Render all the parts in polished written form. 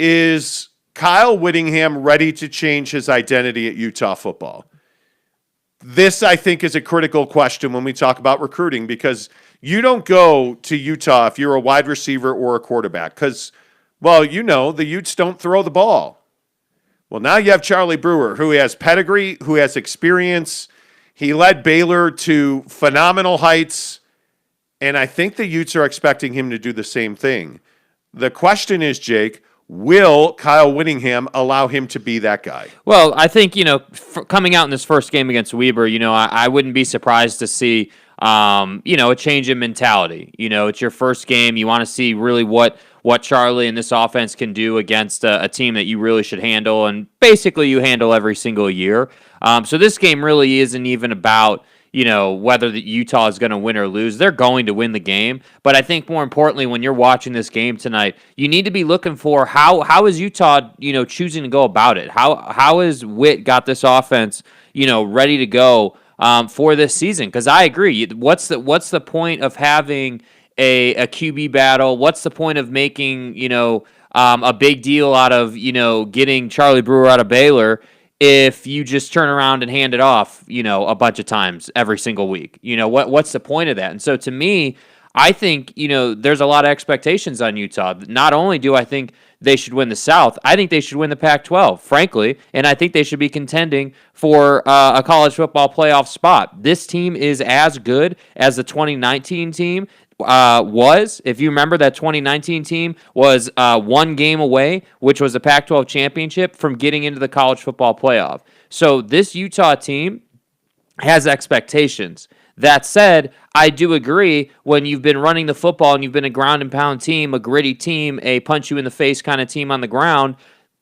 is Kyle Whittingham ready to change his identity at Utah football? This, I think, is a critical question when we talk about recruiting, because you don't go to Utah if you're a wide receiver or a quarterback because, well, the Utes don't throw the ball. Well, now you have Charlie Brewer, who has pedigree, who has experience. He led Baylor to phenomenal heights, and I think the Utes are expecting him to do the same thing. The question is, Jake, will Kyle Whittingham allow him to be that guy? Well, I think, coming out in this first game against Weber, I wouldn't be surprised to see, a change in mentality. It's your first game. You want to see really what Charlie and this offense can do against a team that you really should handle, and basically you handle every single year. So this game really isn't even about whether the Utah is going to win or lose. They're going to win the game. But I think more importantly, when you're watching this game tonight, you need to be looking for how is Utah, choosing to go about it? How has Witt got this offense, ready to go for this season? Because I agree. What's the point of having a QB battle? What's the point of making, a big deal out of, getting Charlie Brewer out of Baylor if you just turn around and hand it off, a bunch of times every single week? What's the point of that? And so to me, I think, there's a lot of expectations on Utah. Not only do I think they should win the South, I think they should win the Pac-12, frankly, and I think they should be contending for a college football playoff spot. This team is as good as the 2019 team was. If you remember, that 2019 team was one game away, which was the Pac-12 championship, from getting into the college football playoff. So this Utah team has expectations. That said, I do agree, when you've been running the football and you've been a ground and pound team, a gritty team, a punch you in the face kind of team on the ground,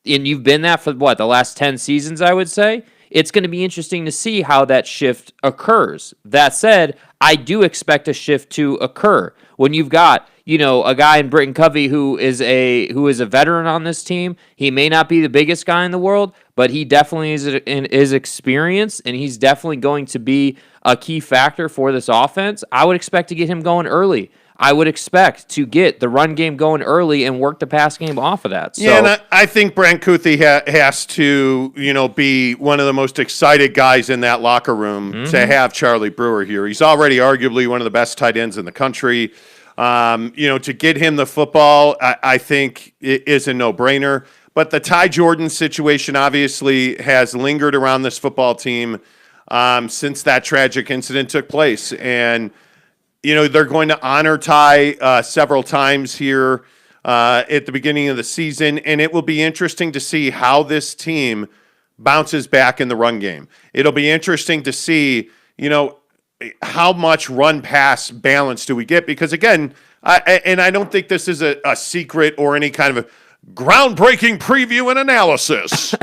and you've been that for the last 10 seasons, I would say, it's going to be interesting to see how that shift occurs. That said, I do expect a shift to occur when you've got, a guy in Britton Covey who is a veteran on this team. He may not be the biggest guy in the world, but he definitely is experienced, and he's definitely going to be a key factor for this offense. I would expect to get him going early. I would expect to get the run game going early and work the pass game off of that. So, yeah, and I think Brant Kuthi has to, be one of the most excited guys in that locker room to have Charlie Brewer here. He's already arguably one of the best tight ends in the country. To get him the football, I think it is a no-brainer. But the Ty Jordan situation obviously has lingered around this football team since that tragic incident took place. And they're going to honor Ty several times here at the beginning of the season, and it will be interesting to see how this team bounces back in the run game. It'll be interesting to see, how much run-pass balance do we get? Because, again, I don't think this is a secret or any kind of a groundbreaking preview and analysis.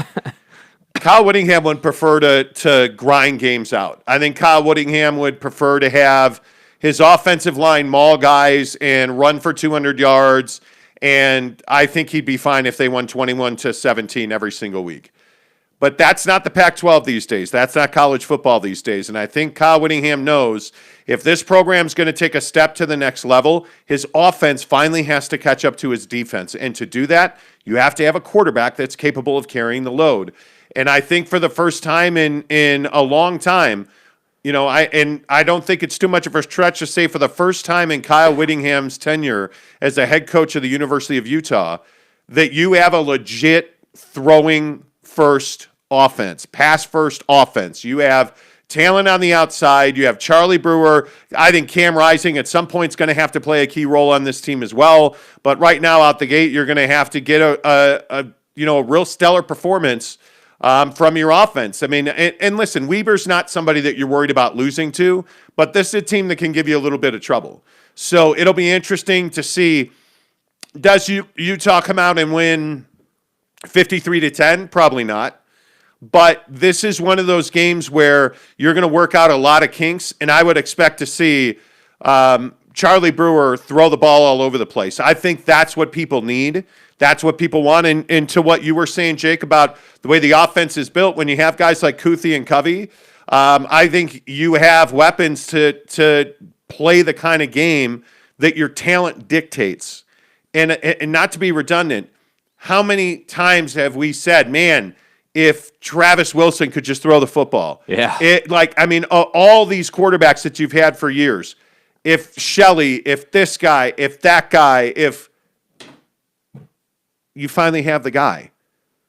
Kyle Whittingham would prefer to grind games out. I think Kyle Whittingham would prefer to have his offensive line maul guys and run for 200 yards, and I think he'd be fine if they won 21-17 every single week. But that's not the Pac-12 these days. That's not college football these days. And I think Kyle Whittingham knows if this program's going to take a step to the next level, his offense finally has to catch up to his defense. And to do that, you have to have a quarterback that's capable of carrying the load. And I think for the first time in a long time, I don't think it's too much of a stretch to say for the first time in Kyle Whittingham's tenure as the head coach of the University of Utah, that you have a legit throwing first offense, pass first offense. You have talent on the outside. You have Charlie Brewer. I think Cam Rising at some point is going to have to play a key role on this team as well. But right now out the gate, you're going to have to get a real stellar performance from your offense. I mean, and listen, Weber's not somebody that you're worried about losing to, but this is a team that can give you a little bit of trouble. So it'll be interesting to see, does Utah come out and win 53-10? Probably not. But this is one of those games where you're going to work out a lot of kinks, and I would expect to see Charlie Brewer throw the ball all over the place. I think that's what people need. That's what people want. And to what you were saying, Jake, about the way the offense is built, when you have guys like Kuthi and Covey, I think you have weapons to play the kind of game that your talent dictates. And not to be redundant, how many times have we said, man, if Travis Wilson could just throw the football? Yeah. All these quarterbacks that you've had for years, if Shelley, if this guy, if that guy, if you finally have the guy.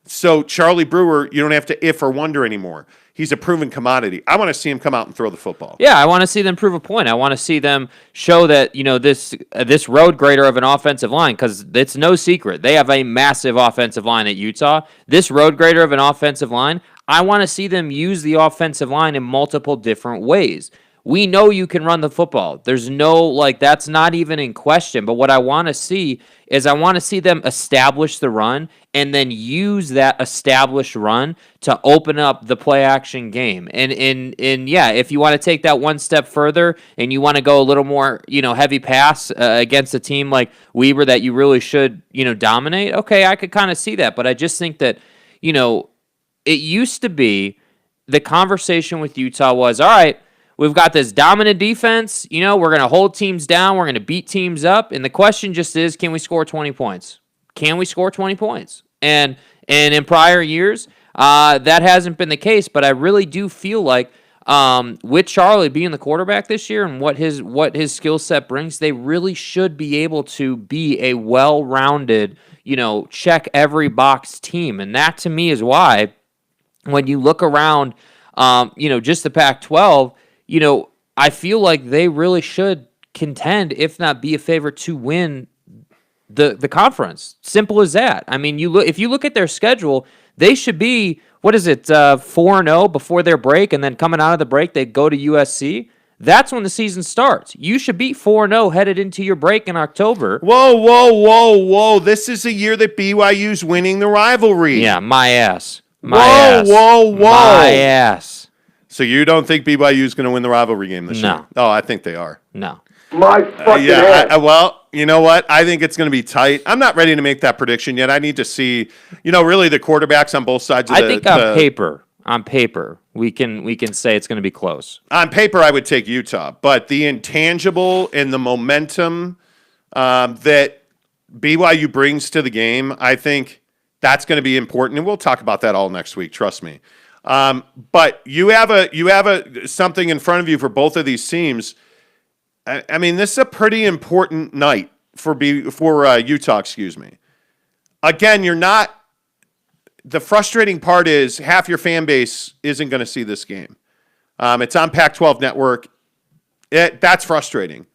So Charlie Brewer, you don't have to if or wonder anymore. He's a proven commodity. I want to see him come out and throw the football. Yeah, I want to see them prove a point. I want to see them show that, this road grader of an offensive line, because it's no secret. They have a massive offensive line at Utah. This road grader of an offensive line, I want to see them use the offensive line in multiple different ways. We know you can run the football. There's no, that's not even in question. But what I want to see is I want to see them establish the run and then use that established run to open up the play action game. And if you want to take that one step further and you want to go a little more, heavy pass against a team like Weber that you really should, dominate, okay, I could kind of see that. But I just think that, it used to be the conversation with Utah was, all right, we've got this dominant defense. We're going to hold teams down. We're going to beat teams up. And the question just is, can we score 20 points? Can we score 20 points? And in prior years, that hasn't been the case. But I really do feel like with Charlie being the quarterback this year and what his skill set brings, they really should be able to be a well-rounded, check every box team. And that to me is why when you look around, just the Pac-12, I feel like they really should contend, if not be a favorite to win the conference. Simple as that. I mean, if you look at their schedule, they should be, 4-0 before their break, and then coming out of the break, they go to USC. That's when the season starts. You should be 4-0 headed into your break in October. Whoa. This is a year that BYU's winning the rivalry. Yeah, my ass. Whoa. My ass. So you don't think BYU is going to win the rivalry game this year? No. Oh, I think they are. No. My fucking ass. Well, you know what? I think it's going to be tight. I'm not ready to make that prediction yet. I need to see, really the quarterbacks on both sides of I think on paper, we can say it's going to be close. On paper, I would take Utah, but the intangible and the momentum that BYU brings to the game, I think that's going to be important, and we'll talk about that all next week. Trust me. But you have something in front of you for both of these teams. I mean, this is a pretty important night for Utah. Excuse me. Again, you're not. The frustrating part is half your fan base isn't going to see this game. It's on Pac-12 Network. That's frustrating.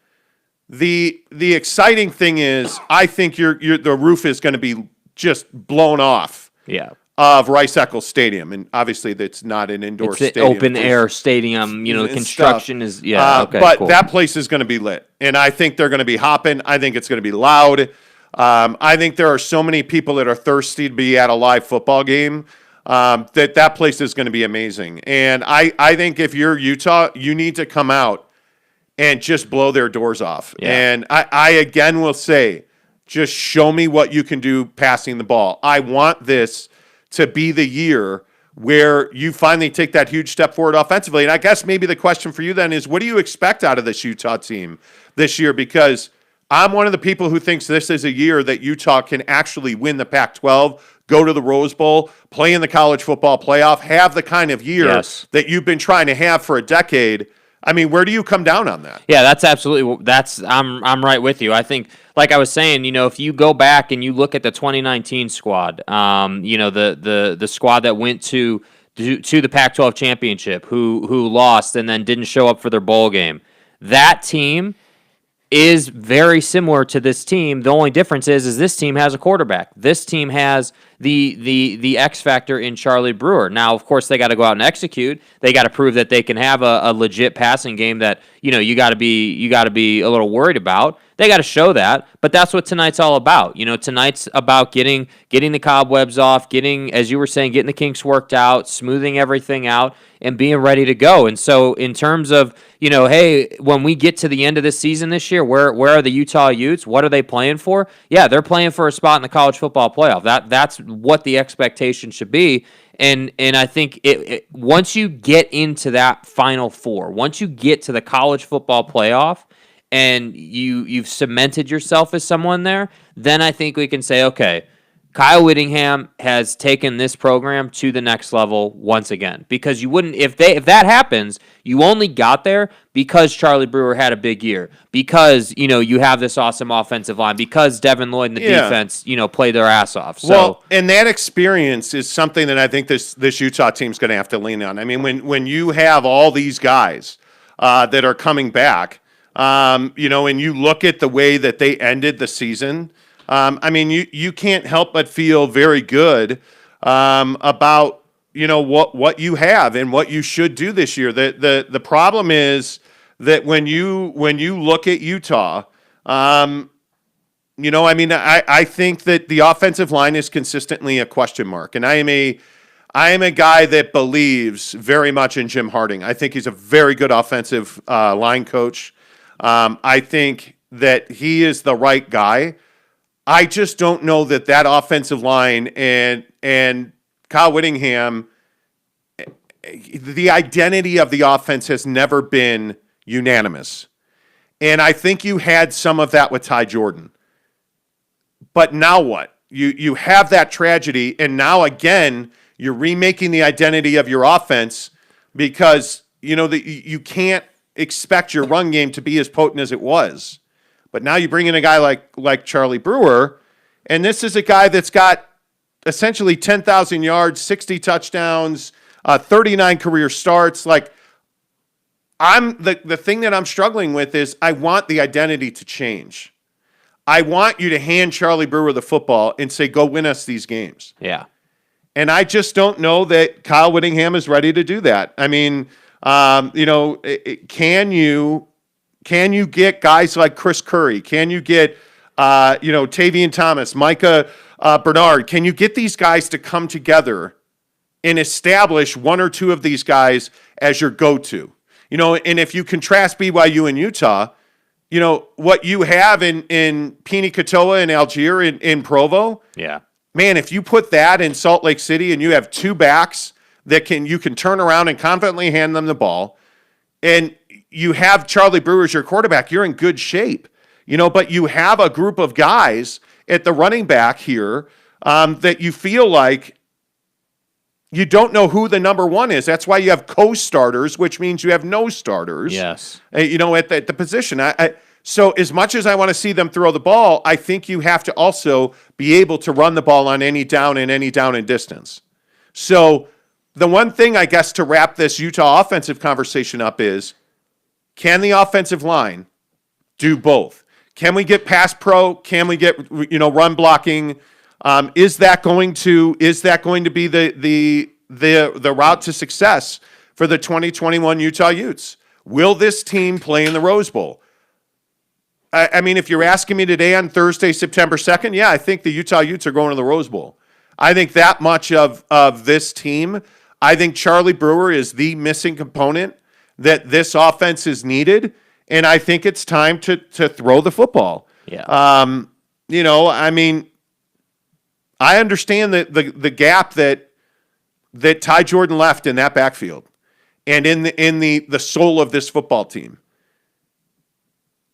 The exciting thing is, I think the roof is going to be just blown off. Yeah. Of Rice Eccles Stadium, and obviously that's not an indoor stadium. It's an open-air stadium. The construction is, but cool. That place is going to be lit, and I think they're going to be hopping. I think it's going to be loud. I think there are so many people that are thirsty to be at a live football game that place is going to be amazing. And I think if you're Utah, you need to come out and just blow their doors off. Yeah. And I again will say, just show me what you can do passing the ball. I want this to be the year where you finally take that huge step forward offensively. And I guess maybe the question for you then is, what do you expect out of this Utah team this year? Because I'm one of the people who thinks this is a year that Utah can actually win the Pac-12, go to the Rose Bowl, play in the college football playoff, have the kind of year that you've been trying to have for a decade. I mean, where do you come down on that? Yeah, I'm right with you. I think, like I was saying, if you go back and you look at the 2019 squad, the squad that went to the Pac-12 championship, who lost and then didn't show up for their bowl game, that team is very similar to this team. The only difference is this team has a quarterback. This team has the X factor in Charlie Brewer. Now, of course, they got to go out and execute. They got to prove that they can have a legit passing game that you got to be a little worried about. They got to show that, but that's what tonight's all about. Tonight's about getting the cobwebs off, as you were saying, getting the kinks worked out, smoothing everything out, and being ready to go. And so, in terms of hey, when we get to the end of this season this year, where are the Utah Utes? What are they playing for? Yeah, they're playing for a spot in the college football playoff. That's what the expectation should be. And I think once you get into that Final Four, once you get to the college football playoff, and you've cemented yourself as someone there, then I think we can say, okay, Kyle Whittingham has taken this program to the next level once again, because you wouldn't, if that happens, you only got there because Charlie Brewer had a big year, because you have this awesome offensive line, because Devin Lloyd and the defense played their ass off. So, well, and that experience is something that I think this Utah team's going to have to lean on. I mean, when you have all these guys that are coming back, and you look at the way that they ended the season. I mean, you can't help but feel very good about what you have and what you should do this year. The problem is that when you look at Utah, I think that the offensive line is consistently a question mark, and I am a guy that believes very much in Jim Harding. I think he's a very good offensive line coach. I think that he is the right guy. I just don't know that offensive line and Kyle Whittingham, the identity of the offense has never been unanimous. And I think you had some of that with Ty Jordan. But now what? You have that tragedy, and now again, you're remaking the identity of your offense because, you can't expect your run game to be as potent as it was. But now you bring in a guy like Charlie Brewer, and this is a guy that's got essentially 10,000 yards, 60 touchdowns, 39 career starts. Like, the thing that I'm struggling with is I want the identity to change. I want you to hand Charlie Brewer the football and say, go win us these games. Yeah. And I just don't know that Kyle Whittingham is ready to do that. I mean, can you get guys like Chris Curry? Can you get, Tavian Thomas, Micah Bernard? Can you get these guys to come together and establish one or two of these guys as your go-to? And if you contrast BYU and Utah, what you have in Pini Katoa and Algier in Provo. Yeah. Man, if you put that in Salt Lake City and you have two backs that you can turn around and confidently hand them the ball, and you have Charlie Brewer as your quarterback, you're in good shape. But you have a group of guys at the running back here that you feel like you don't know who the number one is. That's why you have co-starters, which means you have no starters. Yes. At the position. So as much as I want to see them throw the ball, I think you have to also be able to run the ball on any down and distance. So the one thing, I guess, to wrap this Utah offensive conversation up is, can the offensive line do both? Can we get pass pro? Can we get run blocking? Is that going to be the route to success for the 2021 Utah Utes? Will this team play in the Rose Bowl? I mean, if you're asking me today on Thursday, September 2nd, yeah, I think the Utah Utes are going to the Rose Bowl. I think that much of this team, I think Charlie Brewer is the missing component that this offense is needed, and I think it's time to throw the football. Yeah. I mean, I understand the gap that Ty Jordan left in that backfield and in the soul of this football team.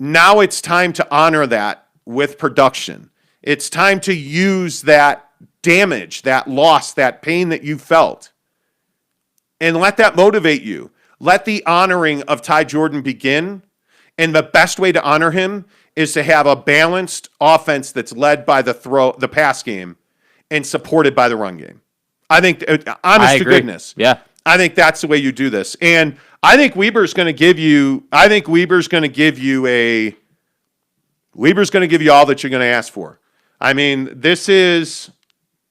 Now it's time to honor that with production. It's time to use that damage, that loss, that pain that you felt, and let that motivate you. Let the honoring of Ty Jordan begin, and the best way to honor him is to have a balanced offense that's led by the pass game and supported by the run game. I think, honest to goodness, yeah, I think that's the way you do this. And I think Weber's going to give you all that you're going to ask for. I mean, this is,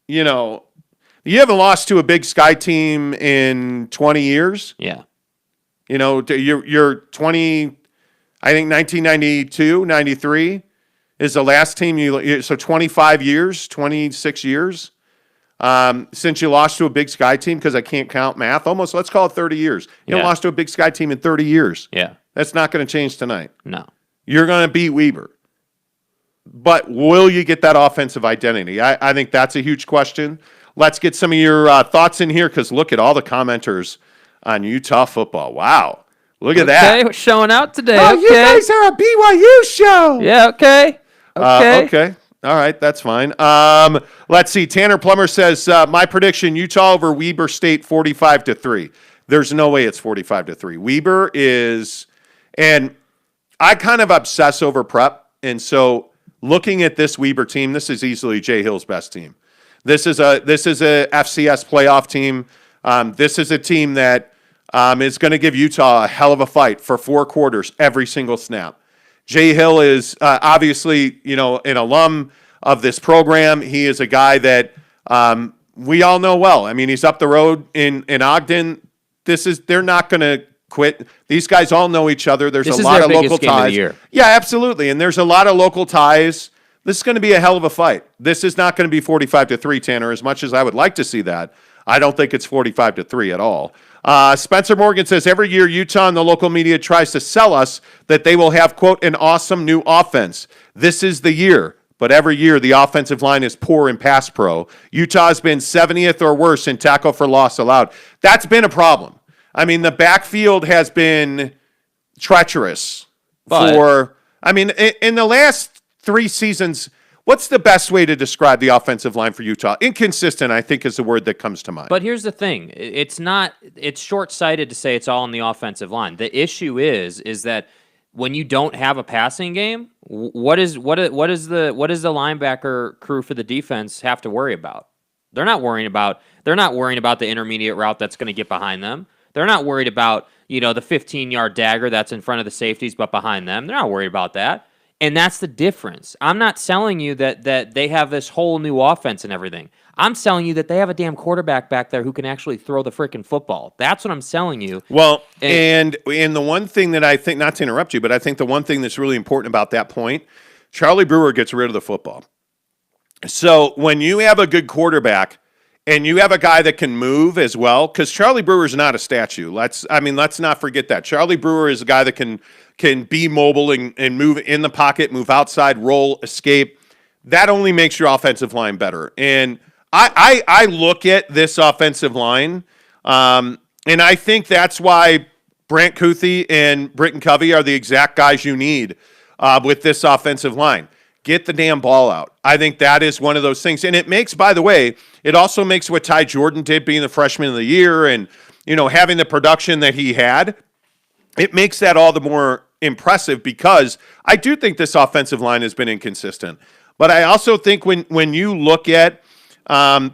you haven't lost to a Big Sky team in 20 years. Yeah. You're 20, I think 1992, 93 is the last team so 25 years, 26 years since you lost to a Big Sky team, because I can't count math. Almost, let's call it 30 years. You haven't lost to a Big Sky team in 30 years. Yeah. That's not going to change tonight. No. You're going to beat Weber. But will you get that offensive identity? I think that's a huge question. Let's get some of your thoughts in here, because look at all the commenters on Utah football. Wow. Look at that. Okay, we're showing out today. Oh, okay. You guys are a BYU show. Yeah, okay. Okay. Okay. All right, that's fine. Let's see. Tanner Plummer says, my prediction, Utah over Weber State 45-3. There's no way it's 45-3. Weber is, and I kind of obsess over prep. And so looking at this Weber team, this is easily Jay Hill's best team. This is a FCS playoff team. This is a team that is going to give Utah a hell of a fight for 4 quarters every single snap. Jay Hill is obviously, an alum of this program. He is a guy that we all know well. I mean, he's up the road in Ogden. They're not going to quit. These guys all know each other. There's a lot of local ties. Yeah, absolutely. And there's a lot of local ties. This is going to be a hell of a fight. This is not going to be 45-3, Tanner, as much as I would like to see that. I don't think it's 45-3 at all. Spencer Morgan says, every year Utah and the local media tries to sell us that they will have, quote, an awesome new offense. This is the year. But every year the offensive line is poor in pass pro. Utah has been 70th or worse in tackle for loss allowed. That's been a problem. I mean, the backfield has been treacherous in the last 3 seasons. What's the best way to describe the offensive line for Utah? Inconsistent, I think, is the word that comes to mind. But here's the thing. It's short-sighted to say it's all on the offensive line. The issue is that when you don't have a passing game, what is the linebacker crew for the defense have to worry about? They're not worrying about the intermediate route that's going to get behind them. They're not worried about, the 15-yard dagger that's in front of the safeties but behind them. They're not worried about that. And that's the difference. I'm not selling you that they have this whole new offense and everything. I'm selling you that they have a damn quarterback back there who can actually throw the freaking football. That's what I'm selling you. Well, and the one thing that I think, not to interrupt you, but I think the one thing that's really important about that point, Charlie Brewer gets rid of the football. So when you have a good quarterback and you have a guy that can move as well, because Charlie Brewer is not a statue. Let's not forget that. Charlie Brewer is a guy that can be mobile and move in the pocket, move outside, roll, escape. That only makes your offensive line better. And I look at this offensive line, and I think that's why Brant Kuthi and Britton Covey are the exact guys you need with this offensive line. Get the damn ball out. I think that is one of those things. And it makes, by the way, it also makes what Ty Jordan did being the freshman of the year and, having the production that he had. It makes that all the more impressive because I do think this offensive line has been inconsistent. But I also think when you look at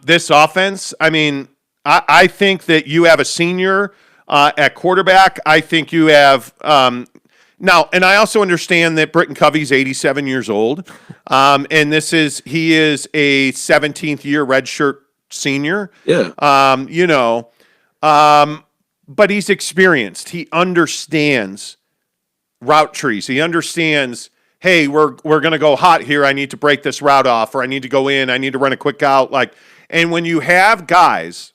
this offense, I think that you have a senior at quarterback. I think you have now, and I also understand that Britton Covey's 87 years old, and he is a 17th year redshirt senior. Yeah. But he's experienced. He understands route trees. He understands, hey, we're going to go hot here. I need to break this route off, or I need to go in. I need to run a quick out. And when you have guys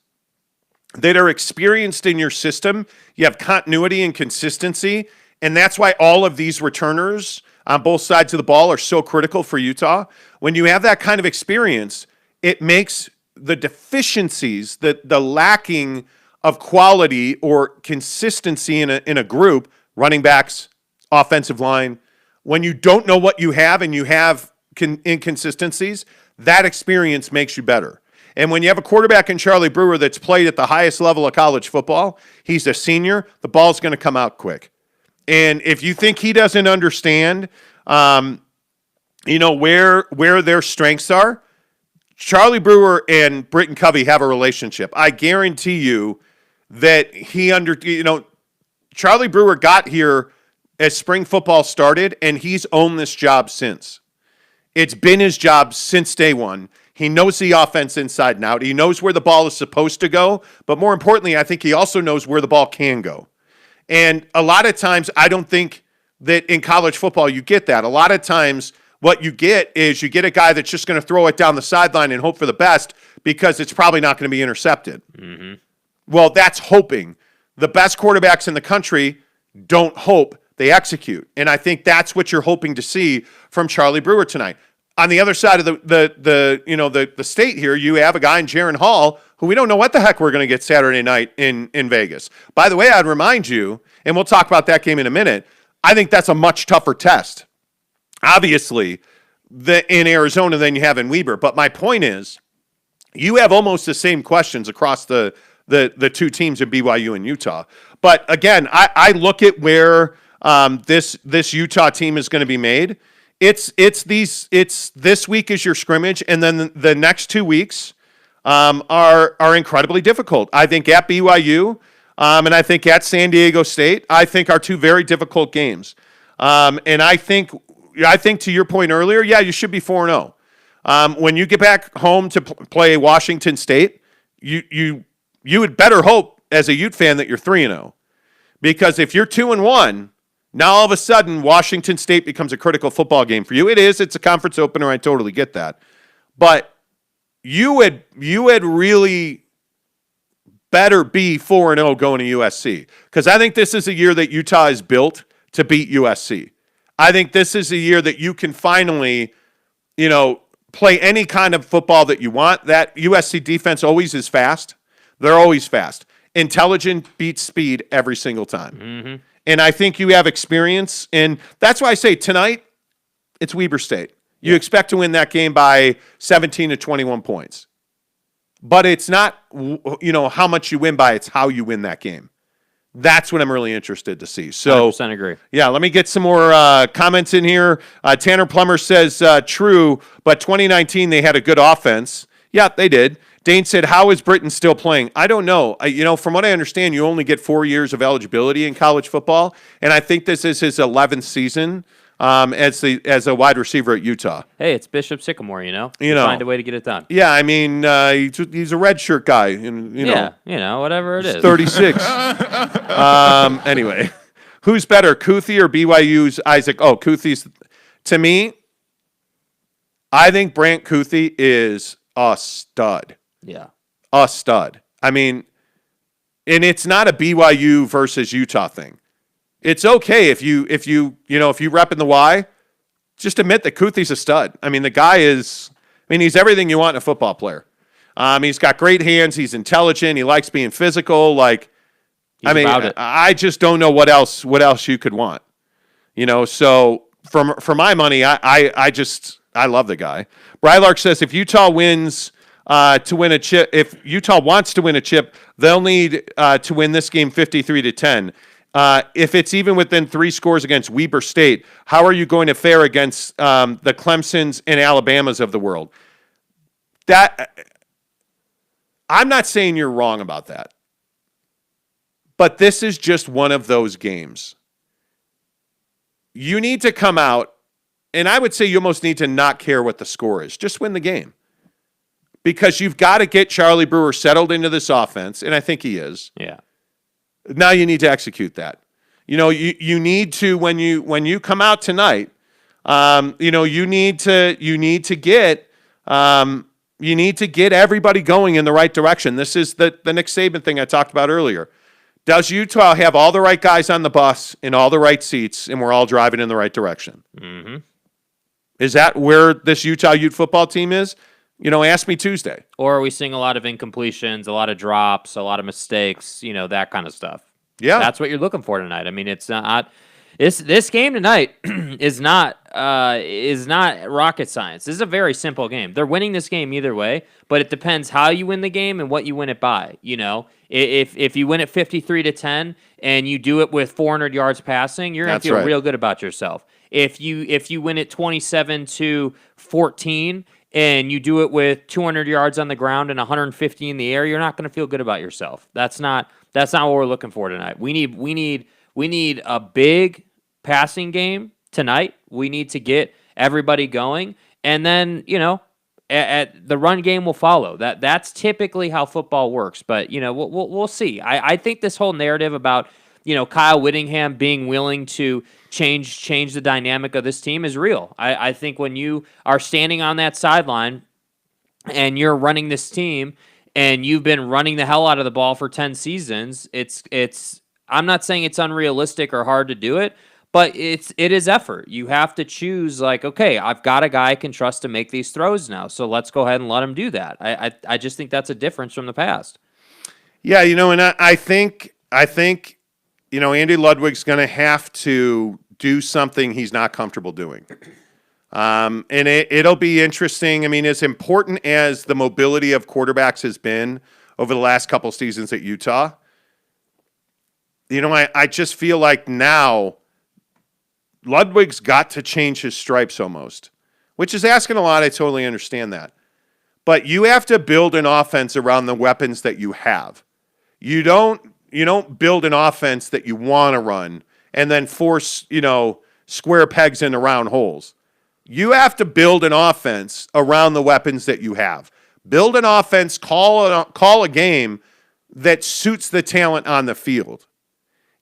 that are experienced in your system, you have continuity and consistency, and that's why all of these returners on both sides of the ball are so critical for Utah. When you have that kind of experience, it makes the deficiencies, the lacking of quality or consistency in a group, running backs, offensive line, when you don't know what you have and you have inconsistencies, that experience makes you better. And when you have a quarterback in Charlie Brewer that's played at the highest level of college football, he's a senior, the ball's going to come out quick. And if you think he doesn't understand, where their strengths are, Charlie Brewer and Britton Covey have a relationship. I guarantee you that Charlie Brewer got here as spring football started, and he's owned this job since. It's been his job since day one. He knows the offense inside and out. He knows where the ball is supposed to go, but more importantly, I think he also knows where the ball can go. And a lot of times, I don't think that in college football you get that. A lot of times, what you get is you get a guy that's just going to throw it down the sideline and hope for the best because it's probably not going to be intercepted. Mm-hmm. Well, that's hoping. The best quarterbacks in the country don't hope, they execute. And I think that's what you're hoping to see from Charlie Brewer tonight. On the other side of the state here, you have a guy in Jaren Hall who we don't know what the heck we're going to get Saturday night in Vegas. By the way, I'd remind you, and we'll talk about that game in a minute, I think that's a much tougher test. Obviously, in Arizona than you have in Weber. But my point is, you have almost the same questions across the two teams in BYU and Utah. But again, I look at where this Utah team is going to be made. It's this week is your scrimmage, and then the next 2 weeks are incredibly difficult. I think at BYU and I think at San Diego State, I think are two very difficult games. And I think to your point earlier, yeah, you should be 4-0. When you get back home to play Washington State, you would better hope as a Ute fan that you're 3-0, because if you're 2-1, now all of a sudden Washington State becomes a critical football game for you. It's a conference opener. I totally get that, but you would really better be 4-0 going to USC, because I think this is a year that Utah is built to beat USC. I think this is a year that you can finally, play any kind of football that you want. That USC defense always is fast. They're always fast. Intelligent beats speed every single time. Mm-hmm. And I think you have experience. And that's why I say tonight, it's Weber State. You expect to win that game by 17 to 21 points. But it's not, how much you win by, it's how you win that game. That's what I'm really interested to see. So, 100% agree. Yeah, let me get some more comments in here. Tanner Plummer says, true, but 2019 they had a good offense. Yeah, they did. Dane said, how is Britton still playing? I don't know. From what I understand, you only get 4 years of eligibility in college football, and I think this is his 11th season as a wide receiver at Utah. Hey, it's Bishop Sycamore, find a way to get it done. Yeah, I mean, he's a red shirt guy. Whatever it is. 36. Anyway, who's better, Kuthi or BYU's Isaac? Oh, Kuthi's, to me, I think Brant Kuthi is a stud. Yeah. A stud. I mean, and it's not a BYU versus Utah thing. It's okay if you rep in the Y, just admit that Kuthi's a stud. I mean, the guy he's everything you want in a football player. He's got great hands. He's intelligent. He likes being physical. I just don't know what else you could want. So for my money, I love the guy. Brylark says if Utah wins to win a chip, if Utah wants to win a chip, they'll need to win this game 53-10. If it's even within 3 scores against Weber State, how are you going to fare against the Clemsons and Alabamas of the world? I'm not saying you're wrong about that, but this is just one of those games. You need to come out, and I would say you almost need to not care what the score is. Just win the game. Because you've got to get Charlie Brewer settled into this offense, and I think he is. Yeah. Now you need to execute that. You need to, when you come out tonight, you need to get everybody going in the right direction. This is the Nick Saban thing I talked about earlier. Does Utah have all the right guys on the bus in all the right seats, and we're all driving in the right direction? Mm-hmm. Is that where this Utah Ute football team is? Ask me Tuesday. Or are we seeing a lot of incompletions, a lot of drops, a lot of mistakes, that kind of stuff? Yeah. That's what you're looking for tonight. I mean, it's not this game tonight is not rocket science. This is a very simple game. They're winning this game either way, but it depends how you win the game and what you win it by. If you win it 53-10 and you do it with 400 yards passing, you're going to feel real good about yourself. If you win it 27-14 and you do it with 200 yards on the ground and 150 in the air, you're not going to feel good about yourself. That's not what we're looking for tonight. We need a big passing game tonight. We need to get everybody going, and then at the run game will follow. That's typically how football works. But we'll see. I think this whole narrative about Kyle Whittingham being willing to change the dynamic of this team is real. I think when you are standing on that sideline and you're running this team and you've been running the hell out of the ball for 10 seasons, it's I'm not saying it's unrealistic or hard to do it, but it is effort. You have to choose okay, I've got a guy I can trust to make these throws now, so let's go ahead and let him do that. I just think that's a difference from the past. Yeah, and I think Andy Ludwig's going to have to do something he's not comfortable doing. And it'll be interesting. I mean, as important as the mobility of quarterbacks has been over the last couple seasons at Utah, I just feel like now Ludwig's got to change his stripes almost, which is asking a lot. I totally understand that. But you have to build an offense around the weapons that you have. You don't build an offense that you want to run and then force, square pegs into round holes. You have to build an offense around the weapons that you have. Build an offense, call a game that suits the talent on the field.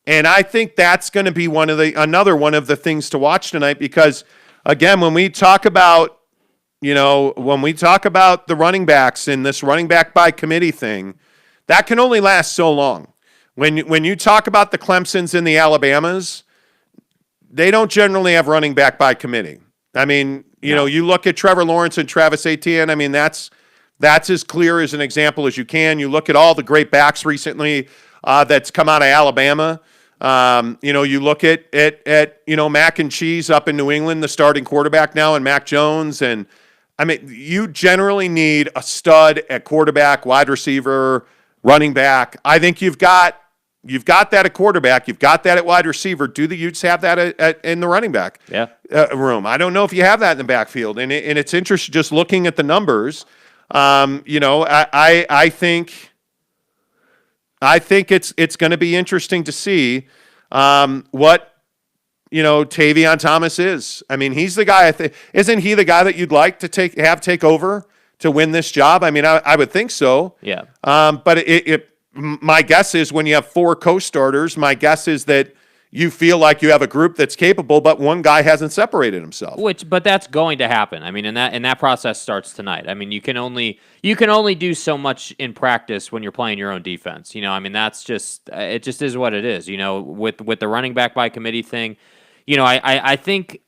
And I think that's going to be another one of the things to watch tonight because, again, when we talk about the running backs and this running back by committee thing, that can only last so long. When you talk about the Clemsons and the Alabamas, they don't generally have running back by committee. I mean, you look at Trevor Lawrence and Travis Etienne. I mean, that's as clear as an example as you can. You look at all the great backs recently that's come out of Alabama. You look at Mac and Cheese up in New England, the starting quarterback now, and Mac Jones. And I mean, you generally need a stud at quarterback, wide receiver, running back. I think you've got that at quarterback. You've got that at wide receiver. Do the Utes have that in the running back room? I don't know if you have that in the backfield. And it's interesting just looking at the numbers. I think it's going to be interesting to see what Tavion Thomas is. I mean, he's the guy. Isn't he the guy that you'd like to take over to win this job? I mean, I would think so. Yeah. But my guess is when you have 4 co-starters, my guess is that you feel like you have a group that's capable, but one guy hasn't separated himself. But that's going to happen. I mean, and that process starts tonight. I mean, you can only do so much in practice when you're playing your own defense. I mean, that's just it. Just is what it is. With the running back by committee thing, I think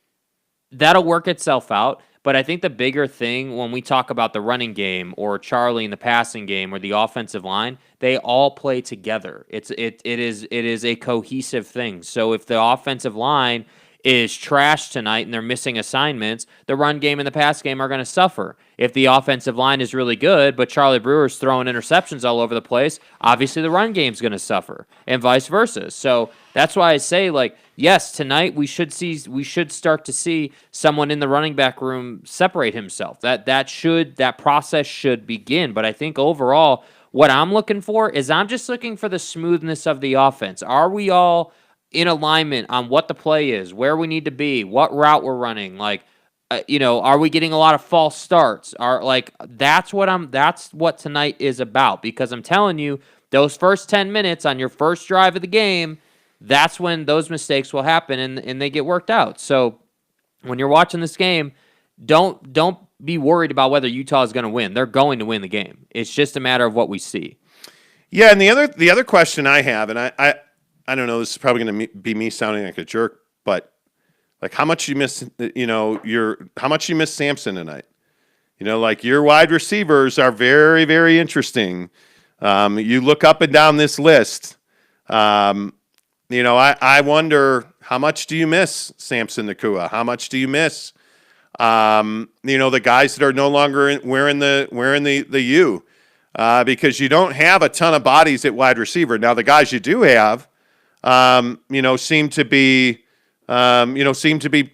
that'll work itself out. But I think the bigger thing when we talk about the running game or Charlie in the passing game or the offensive line, they all play together. It is a cohesive thing. So if the offensive line is trash tonight and they're missing assignments, the run game and the pass game are going to suffer. If the offensive line is really good, but Charlie Brewer's throwing interceptions all over the place, obviously the run game's going to suffer, and vice versa. So that's why I say, yes, tonight we should start to see someone in the running back room separate himself. That process should begin. But I think overall, what I'm looking for is I'm just looking for the smoothness of the offense. Are we all in alignment on what the play is, where we need to be, what route we're running? Are we getting a lot of false starts? That's what tonight is about, because I'm telling you, those first 10 minutes on your first drive of the game, that's when those mistakes will happen and they get worked out. So when you're watching this game, don't be worried about whether Utah is going to win. They're going to win the game. It's just a matter of what we see. Yeah, and the other question I have, and I don't know, this is probably going to be me sounding like a jerk, but how much you miss, how much you miss Sampson tonight? Your wide receivers are very, very interesting. You look up and down this list. I wonder, how much do you miss Samson Nakua? How much do you miss, the guys that are no longer wearing the U? Because you don't have a ton of bodies at wide receiver. Now the guys you do have, seem to be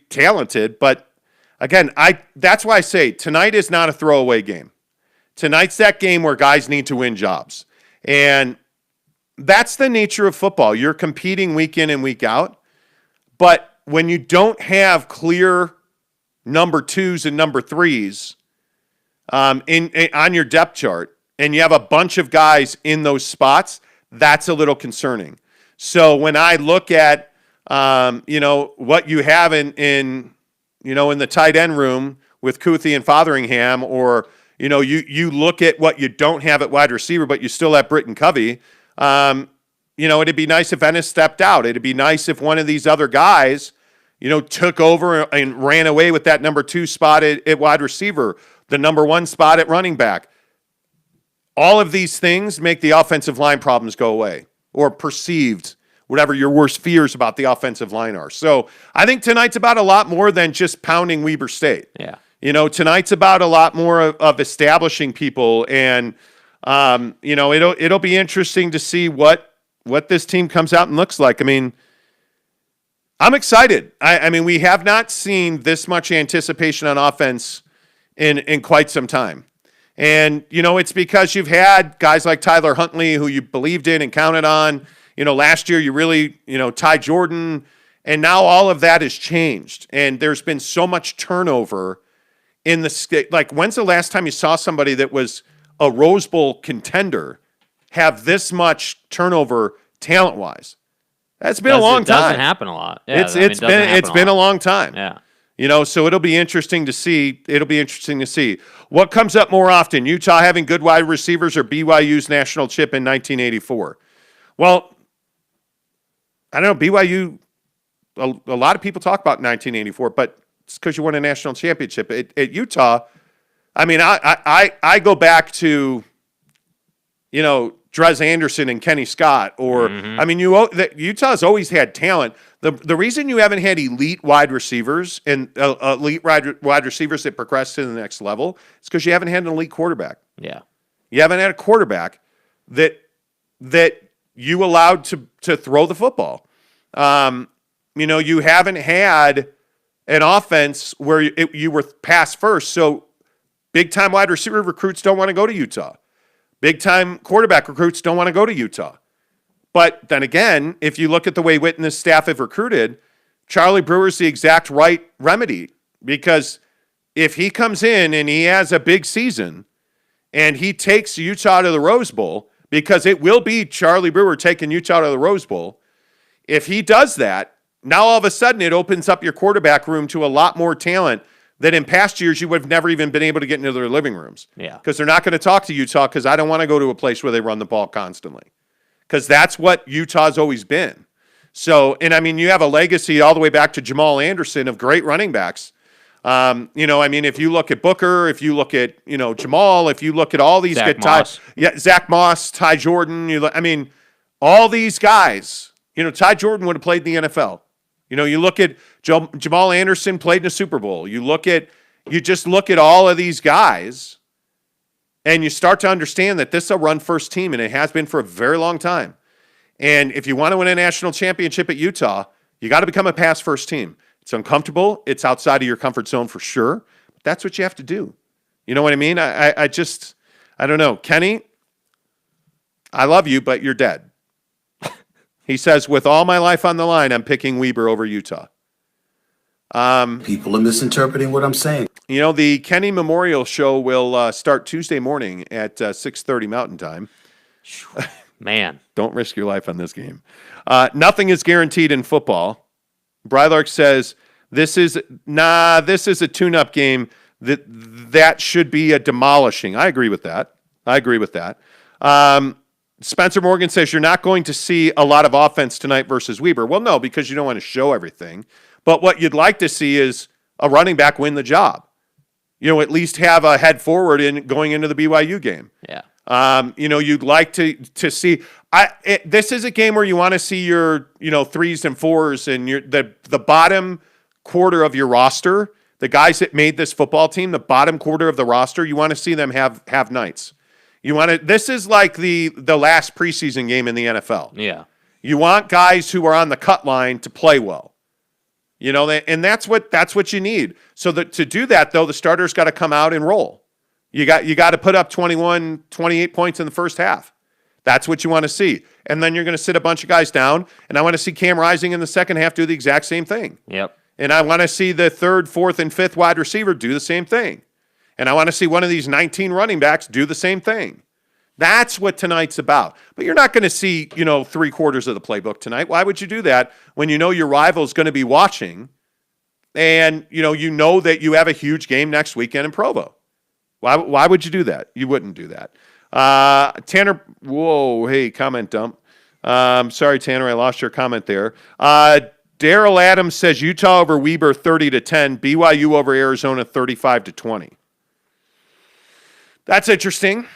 talented. But again, that's why I say tonight is not a throwaway game. Tonight's that game where guys need to win jobs. And that's the nature of football. You're competing week in and week out. But when you don't have clear number 2s and number 3s on your depth chart, and you have a bunch of guys in those spots, that's a little concerning. So when I look at, what you have in the tight end room with Kuthi and Fotheringham, or, you look at what you don't have at wide receiver, but you still have Britton Covey, it'd be nice if Ennis stepped out. It'd be nice if one of these other guys, took over and ran away with that number 2 spot at wide receiver, the number 1 spot at running back. All of these things make the offensive line problems go away, or perceived whatever your worst fears about the offensive line are. So I think tonight's about a lot more than just pounding Weber State. Yeah. Tonight's about a lot more of establishing people, and it'll be interesting to see what this team comes out and looks like. I mean, I'm excited. I mean, we have not seen this much anticipation on offense in quite some time. And, it's because you've had guys like Tyler Huntley who you believed in and counted on. Last year you really, Ty Jordan, and now all of that has changed. And there's been so much turnover in the, like, when's the last time you saw somebody that was a Rose Bowl contender have this much turnover talent-wise? That's been a long time. It doesn't happen a lot. Yeah, it's been a long time. Yeah. So it'll be interesting to see. What comes up more often, Utah having good wide receivers or BYU's national chip in 1984? Well, I don't know. BYU, a lot of people talk about 1984, but it's because you won a national championship. At Utah, I mean, I go back to, Drez Anderson and Kenny Scott, or I mean, Utah's always had talent. The reason you haven't had elite wide receivers and elite wide receivers that progress to the next level is because you haven't had an elite quarterback. Yeah, you haven't had a quarterback that you allowed to throw the football. You haven't had an offense where you were pass first. So big time wide receiver recruits don't want to go to Utah. Big-time quarterback recruits don't want to go to Utah. But then again, if you look at the way Witt and his staff have recruited, Charlie Brewer's the exact right remedy. Because if he comes in and he has a big season and he takes Utah to the Rose Bowl, because it will be Charlie Brewer taking Utah to the Rose Bowl, if he does that, now all of a sudden it opens up your quarterback room to a lot more talent that in past years you would have never even been able to get into their living rooms. Yeah. Because they're not going to talk to Utah because I don't want to go to a place where they run the ball constantly. Because that's what Utah's always been. So, and I mean, you have a legacy all the way back to Jamal Anderson of great running backs. I mean, if you look at Booker, if you look at, Jamal, if you look at all these guys, Zach Moss, Ty Jordan, all these guys, Ty Jordan would have played in the NFL. You look at Jamal Anderson played in a Super Bowl. You just look at all of these guys, and you start to understand that this is a run-first team, and it has been for a very long time. And if you want to win a national championship at Utah, you got to become a pass-first team. It's uncomfortable. It's outside of your comfort zone for sure. But that's what you have to do. You know what I mean? I don't know. Kenny, I love you, but you're dead. He says, with all my life on the line, I'm picking Weber over Utah. People are misinterpreting what I'm saying. The Kenny Memorial Show will start Tuesday morning at 6:30 Mountain Time. Man. Don't risk your life on this game. Nothing is guaranteed in football. Brylark says, this is a tune-up game. That should be a demolishing. I agree with that. Spencer Morgan says you're not going to see a lot of offense tonight versus Weber. Well, no, because you don't want to show everything. But what you'd like to see is a running back win the job. At least have a head forward in going into the BYU game. Yeah. You'd like to see. This is a game where you want to see your threes and fours and the bottom quarter of your roster, the guys that made this football team, the bottom quarter of the roster. You want to see them have nights. This is like the last preseason game in the NFL. Yeah. You want guys who are on the cut line to play well. And that's what you need. So to do that, though, the starters got to come out and roll. You got to put up 21, 28 points in the first half. That's what you want to see. And then you're going to sit a bunch of guys down, and I want to see Cam Rising in the second half do the exact same thing. Yep. And I want to see the third, fourth, and fifth wide receiver do the same thing. And I want to see one of these 19 running backs do the same thing. That's what tonight's about. But you're not going to see, 3/4 of the playbook tonight. Why would you do that when your rival is going to be watching and, that you have a huge game next weekend in Provo? Why would you do that? You wouldn't do that. Tanner, whoa, hey, comment dump. Sorry, Tanner, I lost your comment there. Daryl Adams says Utah over Weber 30-10, BYU over Arizona 35-20. That's interesting.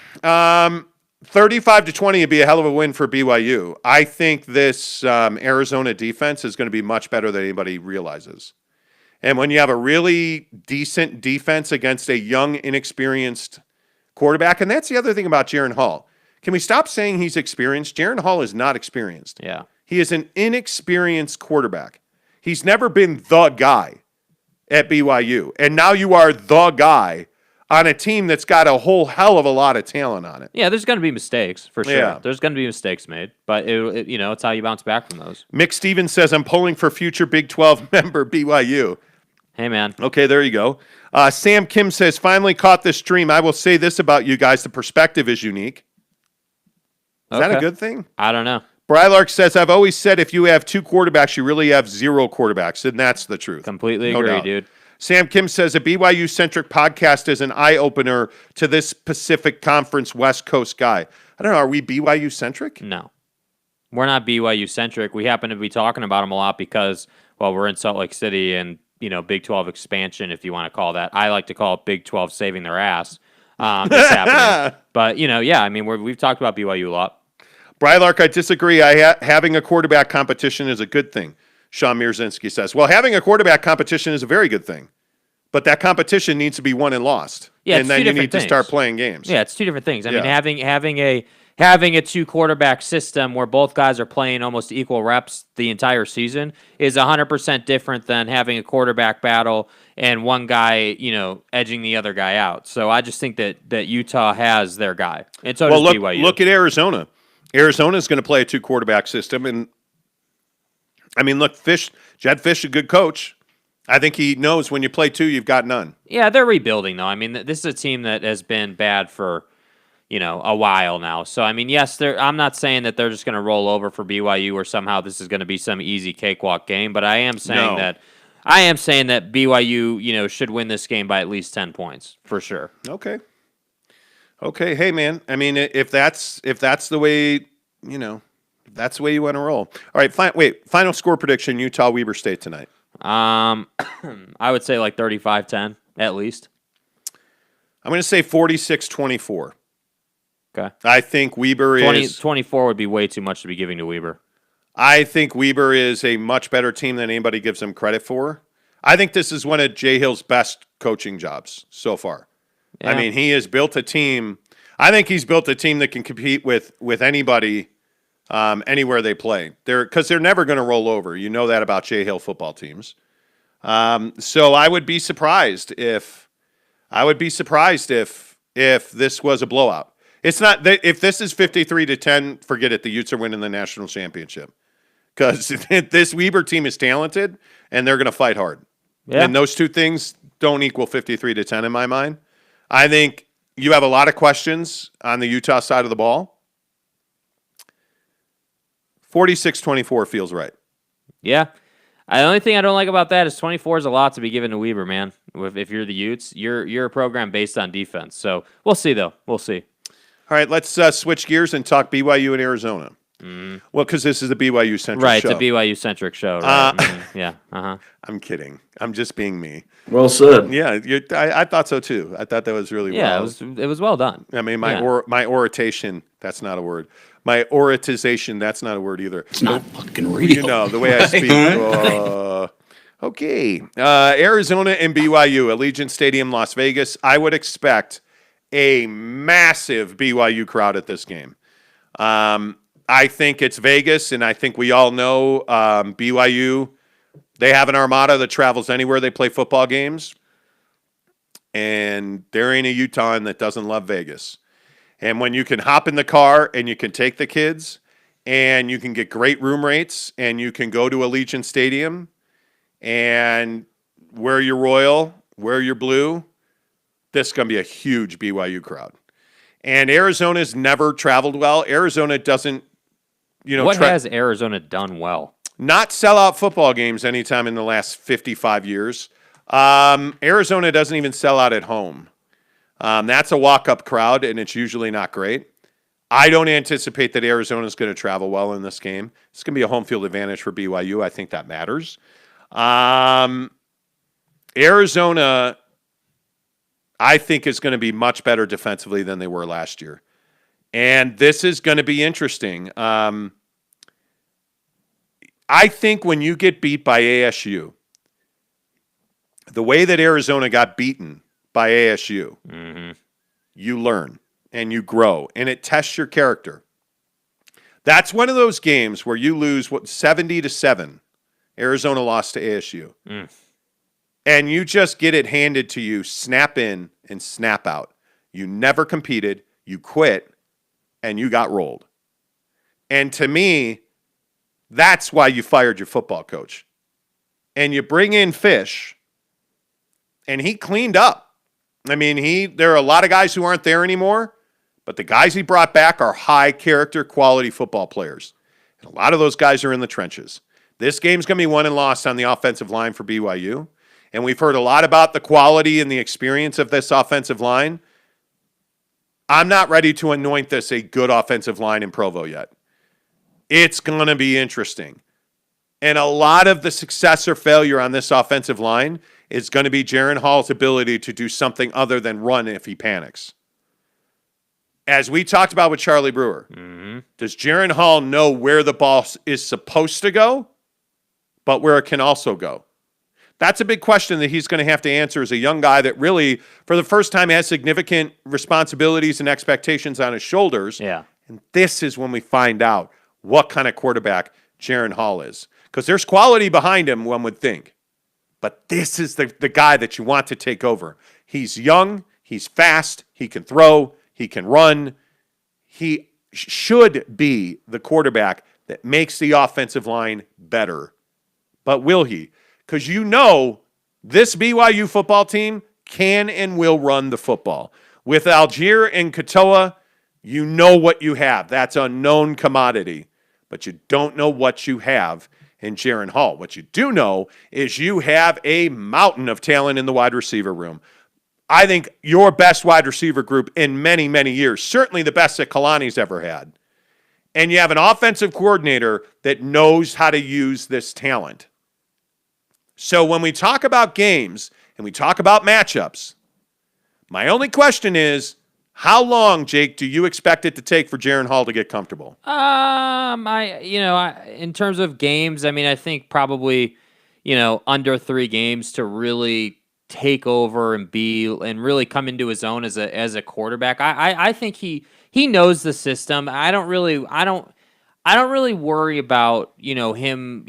35-20 would be a hell of a win for BYU. I think this Arizona defense is going to be much better than anybody realizes. And when you have a really decent defense against a young, inexperienced quarterback, and that's the other thing about Jaren Hall. Can we stop saying he's experienced? Jaren Hall is not experienced. Yeah. He is an inexperienced quarterback. He's never been the guy at BYU. And now you are the guy on a team that's got a whole hell of a lot of talent on it. Yeah, there's going to be mistakes, for sure. Yeah. There's going to be mistakes made, but it's how you bounce back from those. Mick Stevens says, I'm pulling for future Big 12 member BYU. Hey, man. Okay, there you go. Sam Kim says, finally caught this stream. I will say this about you guys. The perspective is unique. Is that a good thing? I don't know. Brylark says, I've always said if you have two quarterbacks, you really have zero quarterbacks, and that's the truth. Completely agree, dude. Sam Kim says, a BYU-centric podcast is an eye-opener to this Pacific Conference West Coast guy. I don't know, are we BYU-centric? No. We're not BYU-centric. We happen to be talking about them a lot because, well, we're in Salt Lake City and, Big 12 expansion, if you want to call that. I like to call it Big 12 saving their ass. It's happening. But, we've talked about BYU a lot. Brylark, I disagree. Having a quarterback competition is a good thing. Sean Mierzinski says, well, having a quarterback competition is a very good thing. But that competition needs to be won and lost. Yeah, and then you need to start playing games. Yeah, it's two different things. I mean, having a two quarterback system where both guys are playing almost equal reps the entire season is 100% different than having a quarterback battle and one guy, edging the other guy out. So I just think that Utah has their guy. And so does BYU. Look at Arizona. Arizona is going to play a two quarterback system, and look, Jed Fish, a good coach. I think he knows when you play two, you've got none. Yeah, they're rebuilding, though. This is a team that has been bad for, a while now. So, yes, I'm not saying that they're just going to roll over for BYU or somehow this is going to be some easy cakewalk game, but I am saying that BYU, should win this game by at least 10 points for sure. Okay. Hey, man. If that's the way, that's the way you want to roll. All right. Final score prediction: Utah Weber State tonight. I would say like 35-10 at least. I'm going to say 46-24. Okay. I think Weber 24 would be way too much to be giving to Weber. I think Weber is a much better team than anybody gives them credit for. I think this is one of Jay Hill's best coaching jobs so far. Yeah. He has built a team. I think he's built a team that can compete with anybody anywhere they play. Because they're never going to roll over. You know that about Jay Hill football teams. So I would be surprised if this was a blowout. It's not. If this is 53-10, forget it. The Utes are winning the national championship because this Weber team is talented and they're going to fight hard. Yeah. And those two things don't equal 53-10 in my mind. I think you have a lot of questions on the Utah side of the ball. 46-24 feels right. Yeah. The only thing I don't like about that is 24 is a lot to be given to Weber, man. If you're the Utes, you're a program based on defense. So we'll see, though. We'll see. All right, let's switch gears and talk BYU and Arizona. Mm. Well, because this is a BYU-centric show. Right, it's a BYU-centric show. Right? Yeah, I'm kidding. I'm just being me. Well said. Yeah, I thought so, too. I thought that was really well. Yeah, it was well done. My oration, that's not a word. My oratization, that's not a word either. It's not fucking real. The way I speak. Okay. Arizona and BYU, Allegiant Stadium, Las Vegas. I would expect a massive BYU crowd at this game. I think it's Vegas, and I think we all know BYU, they have an armada that travels anywhere they play football games, and there ain't a Utahn that doesn't love Vegas. And when you can hop in the car and you can take the kids and you can get great room rates and you can go to Allegiant Stadium and wear your royal, wear your blue, this is going to be a huge BYU crowd. And Arizona's never traveled well. Arizona doesn't, what has Arizona done well? Not sell out football games anytime in the last 55 years. Arizona doesn't even sell out at home. That's a walk-up crowd, and it's usually not great. I don't anticipate that Arizona's going to travel well in this game. It's going to be a home field advantage for BYU. I think that matters. Arizona, I think, is going to be much better defensively than they were last year. And this is going to be interesting. I think when you get beat by ASU, the way that Arizona got beaten by ASU, you learn and you grow, and it tests your character. That's one of those games where you lose 70-7. Arizona lost to ASU. And you just get it handed to you, snap in and snap out. You never competed, you quit, and you got rolled. And to me, that's why you fired your football coach. And you bring in Fish, and he cleaned up. I mean, there are a lot of guys who aren't there anymore, but the guys he brought back are high-character, quality football players. And a lot of those guys are in the trenches. This game's going to be won and lost on the offensive line for BYU. And we've heard a lot about the quality and the experience of this offensive line. I'm not ready to anoint this a good offensive line in Provo yet. It's going to be interesting. And a lot of the success or failure on this offensive line is going to be Jaren Hall's ability to do something other than run if he panics. As we talked about with Charlie Brewer, does Jaren Hall know where the ball is supposed to go, but where it can also go? That's a big question that he's going to have to answer as a young guy that really, for the first time, has significant responsibilities and expectations on his shoulders. Yeah. And this is when we find out what kind of quarterback Jaren Hall is. Because there's quality behind him, one would think. But this is the guy that you want to take over. He's young, he's fast, he can throw, he can run. He should be the quarterback that makes the offensive line better. But will he? Because you know this BYU football team can and will run the football. With Algier and Katoa, you know what you have. That's a known commodity. But you don't know what you have in Jaren Hall. What you do know is you have a mountain of talent in the wide receiver room. I think your best wide receiver group in many, many years. Certainly the best that Kalani's ever had. And you have an offensive coordinator that knows how to use this talent. So when we talk about games and we talk about matchups, my only question is, how long, Jake, do you expect it to take for Jaren Hall to get comfortable? In terms of games, I mean, I think probably, under 3 games to really take over and really come into his own as a quarterback. I think he knows the system. I don't really worry about, him,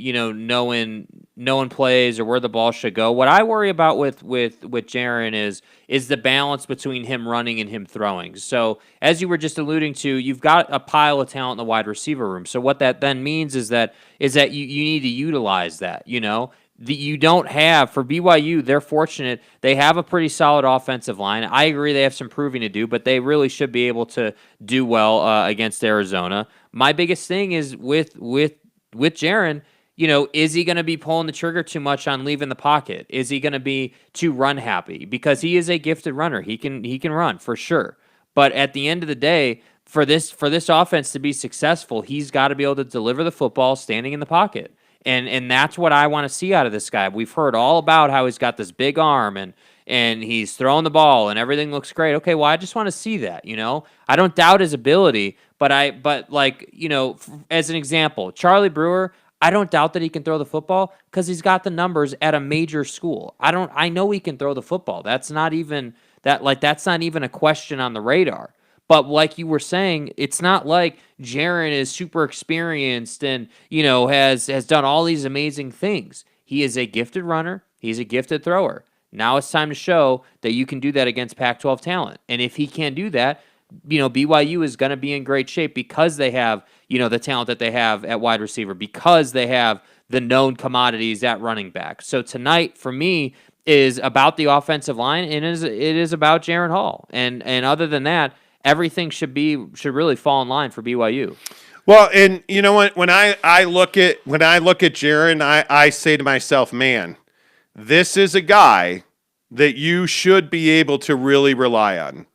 knowing plays or where the ball should go. What I worry about with Jaren is the balance between him running and him throwing. So as you were just alluding to, you've got a pile of talent in the wide receiver room. So what that then means is that you need to utilize that, You don't have, for BYU, they're fortunate. They have a pretty solid offensive line. I agree they have some proving to do, but they really should be able to do well against Arizona. My biggest thing is with Jaren, is he going to be pulling the trigger too much on leaving the pocket? Is he going to be too run happy? Because he is a gifted runner. He can run for sure. But at the end of the day, for this offense to be successful, he's got to be able to deliver the football standing in the pocket. And that's what I want to see out of this guy. We've heard all about how he's got this big arm and he's throwing the ball and everything looks great. Okay, well, I just want to see that, I don't doubt his ability, but as an example, Charlie Brewer, I don't doubt that he can throw the football because he's got the numbers at a major school. I know he can throw the football. That's not even a question on the radar. But like you were saying, it's not like Jaren is super experienced and, has done all these amazing things. He is a gifted runner. He's a gifted thrower. Now it's time to show that you can do that against Pac-12 talent. And if he can do that, BYU is going to be in great shape because they have, the talent that they have at wide receiver, because they have the known commodities at running back. So tonight, for me, is about the offensive line, and it is about Jaren Hall. And other than that, everything should really fall in line for BYU. Well, and you know what? When I look at Jaren, I say to myself, man, this is a guy that you should be able to really rely on.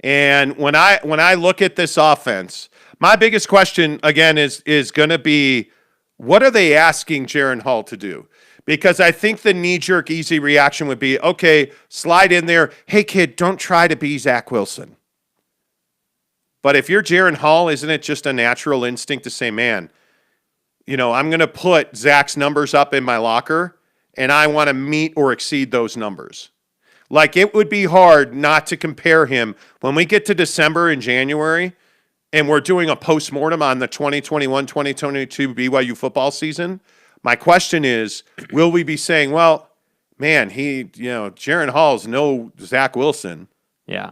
And when I look at this offense, my biggest question again is going to be, what are they asking Jaren Hall to do? Because I think the knee-jerk easy reaction would be, okay, slide in there. Hey kid, don't try to be Zach Wilson. But if you're Jaren Hall, isn't it just a natural instinct to say, man, I'm going to put Zach's numbers up in my locker, and I want to meet or exceed those numbers. Like, it would be hard not to compare him when we get to December and January and we're doing a postmortem on the 2021-2022 BYU football season. My question is, will we be saying, well, man, Jaren Hall's no Zach Wilson. Yeah.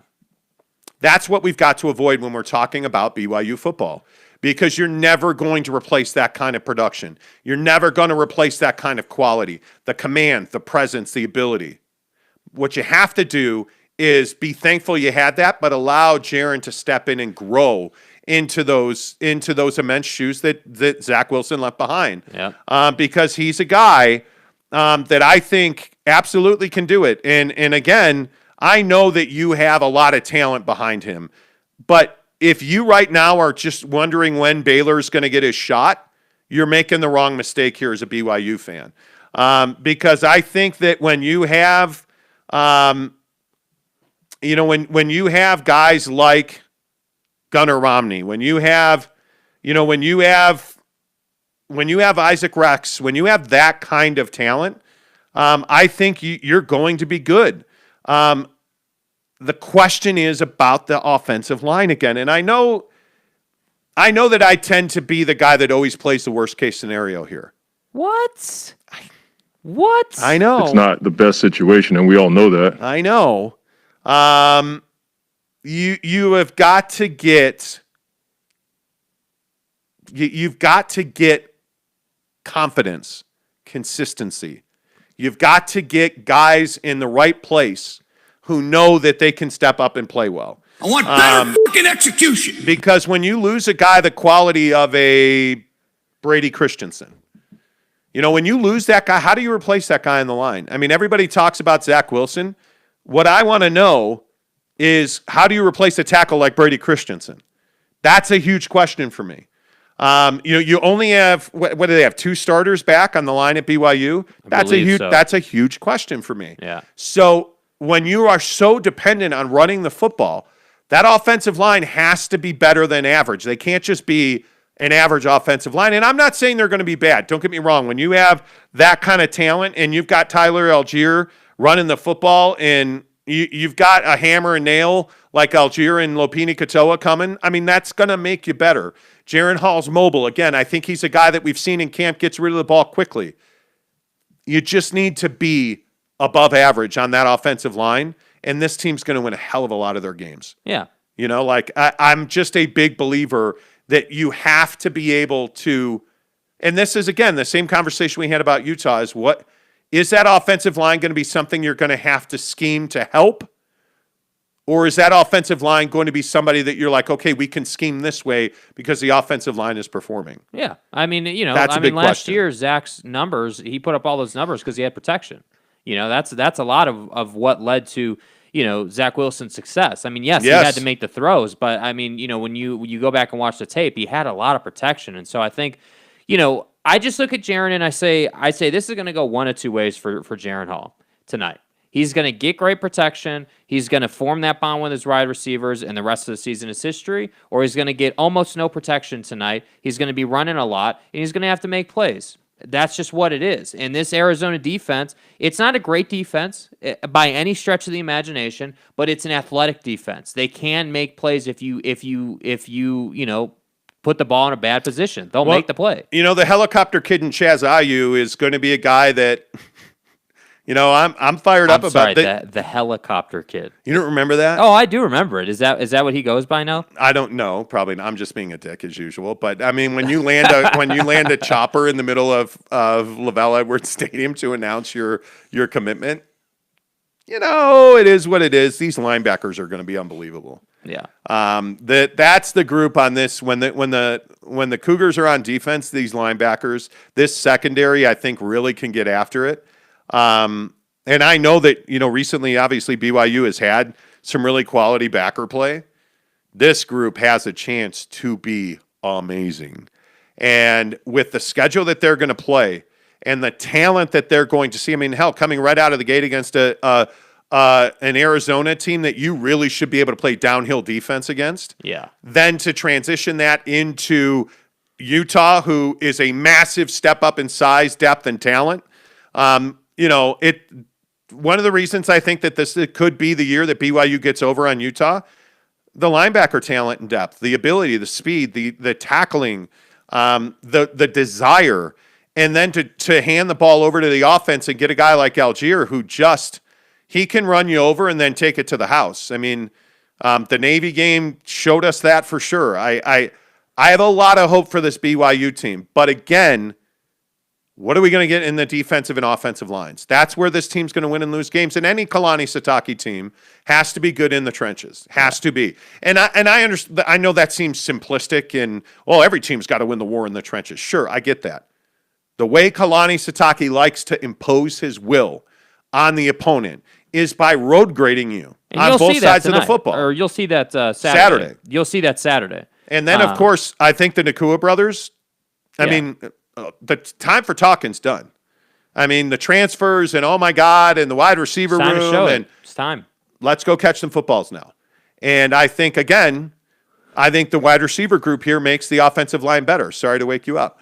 That's what we've got to avoid when we're talking about BYU football, because you're never going to replace that kind of production. You're never going to replace that kind of quality, the command, the presence, the ability. What you have to do is be thankful you had that, but allow Jaren to step in and grow into those immense shoes that Zach Wilson left behind. Yeah. Because he's a guy that I think absolutely can do it. And again, I know that you have a lot of talent behind him, but if you right now are just wondering when Baylor's going to get his shot, you're making the wrong mistake here as a BYU fan. Because I think that when you have, when you have guys like Gunnar Romney, when you have Isaac Rex, when you have that kind of talent, I think you're going to be good. The question is about the offensive line again. And I know that I tend to be the guy that always plays the worst case scenario here. What? I know. It's not the best situation, and we all know that. I know. You have got to get you've got to get confidence, consistency. You've got to get guys in the right place who know that they can step up and play well. I want better fucking execution. Because when you lose a guy the quality of a Brady Christensen, when you lose that guy, how do you replace that guy in the line? I mean, everybody talks about Zach Wilson. What I want to know is, how do you replace a tackle like Brady Christensen? That's a huge question for me. You only have, what do they have, 2 starters back on the line at BYU? That's a huge question for me. Yeah. So when you are so dependent on running the football, that offensive line has to be better than average. They can't just be an average offensive line. And I'm not saying they're going to be bad. Don't get me wrong. When you have that kind of talent and you've got Tyler Algier running the football and you've got a hammer and nail like Algier and Lopini Katoa coming, I mean, that's going to make you better. Jaren Hall's mobile. Again, I think he's a guy that we've seen in camp gets rid of the ball quickly. You just need to be above average on that offensive line, and this team's going to win a hell of a lot of their games. Yeah. I'm just a big believer that you have to be able to, and this is, again, the same conversation we had about Utah, is that offensive line going to be something you're going to have to scheme to help? Or is that offensive line going to be somebody that you're like, okay, we can scheme this way because the offensive line is performing? Yeah. I mean, That's a big last question. year, Zach's numbers, he put up all those numbers because he had protection. That's a lot of what led to, Zach Wilson's success. I mean, yes, he had to make the throws, but I mean, when you go back and watch the tape, he had a lot of protection. And so I think, I just look at Jaren and I say this is going to go one of two ways for Jaren Hall tonight. He's going to get great protection. He's going to form that bond with his wide receivers, and the rest of the season is history. Or he's going to get almost no protection tonight. He's going to be running a lot, and he's going to have to make plays. That's just what it is. And this Arizona defense, it's not a great defense by any stretch of the imagination, but it's an athletic defense. They can make plays if you put the ball in a bad position. They'll make the play. The helicopter kid in Chaz Ayu is going to be a guy that I'm fired up about the helicopter kid. You don't remember that? Oh, I do remember it. Is that what he goes by now? I don't know. Probably not. I'm just being a dick as usual. But I mean, when you land a chopper in the middle of Lavelle Edwards Stadium to announce your commitment, it is what it is. These linebackers are going to be unbelievable. Yeah. That's the group on this. When the Cougars are on defense, these linebackers, this secondary, I think really can get after it. And I know that, recently, obviously, BYU has had some really quality backer play. This group has a chance to be amazing. And with the schedule that they're going to play and the talent that they're going to see, I mean, hell, coming right out of the gate against a an Arizona team that you really should be able to play downhill defense against. Yeah. Then to transition that into Utah, who is a massive step up in size, depth, and talent. One of the reasons I think that it could be the year that BYU gets over on Utah, the linebacker talent and depth, the ability, the speed, the tackling, the desire, and then to hand the ball over to the offense and get a guy like Algier who he can run you over and then take it to the house. I mean, the Navy game showed us that for sure. I have a lot of hope for this BYU team, but again, what are we going to get in the defensive and offensive lines? That's where this team's going to win and lose games. And any Kalani Sitake team has to be good in the trenches. Has to be. And I understand. I know that seems simplistic and, every team's got to win the war in the trenches. Sure, I get that. The way Kalani Sitake likes to impose his will on the opponent is by road grading you on both sides of the football. Or you'll see that Saturday. You'll see that Saturday. And then, of course, I think the Nakua brothers, the time for talking's done. I mean, the transfers and oh my God, and the wide receiver room. It's time. Let's go catch some footballs now. And I think the wide receiver group here makes the offensive line better. Sorry to wake you up.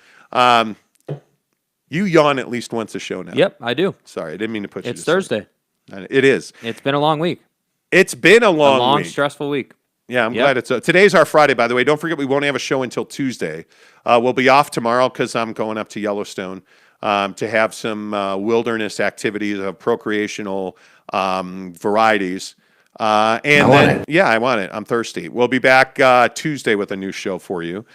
You yawn at least once a show now. Yep, I do. Sorry, I didn't mean to put you to It's Thursday. Sleep. It is. It's been a long week. It's been a long week. Stressful week. Yeah, I'm glad it's today's our Friday, by the way. Don't forget we won't have a show until Tuesday. We'll be off tomorrow because I'm going up to Yellowstone to have some wilderness activities of procreational varieties. I want it. I'm thirsty. We'll be back Tuesday with a new show for you.